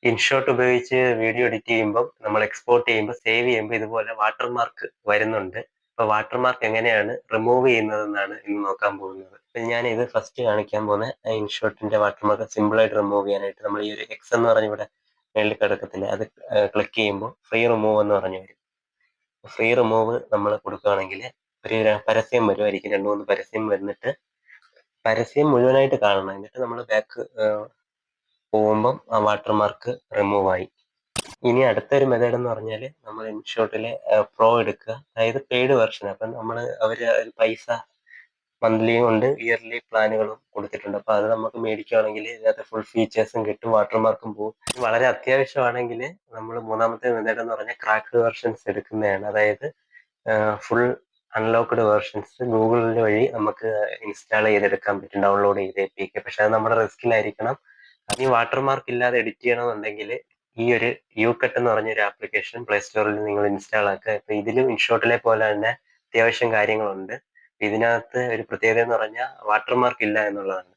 InShot ഉപയോഗിച്ച് video edit ചെയ്യുമ്പം നമ്മൾ എക്സ്പോർട്ട് ചെയ്യുമ്പോൾ സേവ് ചെയ്യുമ്പോൾ ഇതുപോലെ വാട്ടർമാർക്ക് വരുന്നുണ്ട്. അപ്പോൾ വാട്ടർമാർക്ക് എങ്ങനെയാണ് റിമൂവ് ചെയ്യുന്നതെന്നാണ് ഇന്ന് നോക്കാൻ പോകുന്നത്. അപ്പോൾ ഞാൻ ഇത് ഫസ്റ്റ് കാണിക്കാൻ പോകുന്ന ഇൻഷോട്ടിന്റെ വാട്ടർമാർക്ക് സിമ്പിളായിട്ട് റിമൂവ് ചെയ്യാനായിട്ട് നമ്മൾ ഈ ഒരു എക്സ് എന്ന് പറഞ്ഞ ഇവിടെ മേളിൽ കിടക്കത്തില്ല, അത് ക്ലിക്ക് ചെയ്യുമ്പോൾ ഫ്രീ റിമൂവ് എന്ന് പറഞ്ഞു വരും. ഫ്രീ റിമൂവ് നമ്മൾ കൊടുക്കുകയാണെങ്കിൽ ഒരു പരസ്യം വരുമായിരിക്കും, 2-3 പരസ്യം വന്നിട്ട് പരസ്യം മുഴുവനായിട്ട് കാണണം. എന്നിട്ട് നമ്മൾ ബാക്ക് പോകുമ്പം ആ വാട്ടർമാർക്ക് റിമൂവ് ആയി. ഇനി അടുത്തൊരു മെത്തേഡ് എന്ന് പറഞ്ഞാൽ നമ്മൾ ഇൻഷോട്ടിലെ പ്രോ എടുക്കുക, അതായത് പെയ്ഡ് വെർഷൻ. അപ്പം അവർ പൈസ മന്ത്ലിയും ഉണ്ട്, ഇയർലി പ്ലാനുകളും കൊടുത്തിട്ടുണ്ട്. അപ്പോൾ അത് നമുക്ക് മേടിക്കുകയാണെങ്കിൽ ഇതിനകത്ത് ഫുൾ ഫീച്ചേഴ്സും കിട്ടും, വാട്ടർമാർക്കും പോകും. വളരെ അത്യാവശ്യമാണെങ്കിൽ നമ്മൾ മൂന്നാമത്തെ മെത്തേഡ് എന്ന് പറഞ്ഞാൽ ക്രാക്ക്ഡ് വെർഷൻസ് എടുക്കുന്നതാണ്. അതായത് ഫുൾ അൺലോക്ക്ഡ് വെർഷൻസ് ഗൂഗിൾ വഴി നമുക്ക് ഇൻസ്റ്റാൾ ചെയ്തെടുക്കാൻ പറ്റും, ഡൗൺലോഡ് ചെയ്ത് APK. പക്ഷെ അത് നമ്മുടെ റിസ്കിലായിരിക്കണം. ഈ വാട്ടർമാർക്ക് ഇല്ലാതെ എഡിറ്റ് ചെയ്യണമെന്നുണ്ടെങ്കിൽ ഈ ഒരു യുകട്ട് എന്ന് പറഞ്ഞൊരു ആപ്ലിക്കേഷൻ പ്ലേ സ്റ്റോറിൽ നിങ്ങൾ ഇൻസ്റ്റാൾ ആക്കുക. ഇപ്പൊ ഇതിലും ഇൻഷോട്ടിലെ പോലെ തന്നെ അത്യാവശ്യം കാര്യങ്ങളുണ്ട്. ഇതിനകത്ത് ഒരു പ്രത്യേകത എന്ന് പറഞ്ഞാൽ വാട്ടർമാർക്ക് ഇല്ല എന്നുള്ളതാണ്.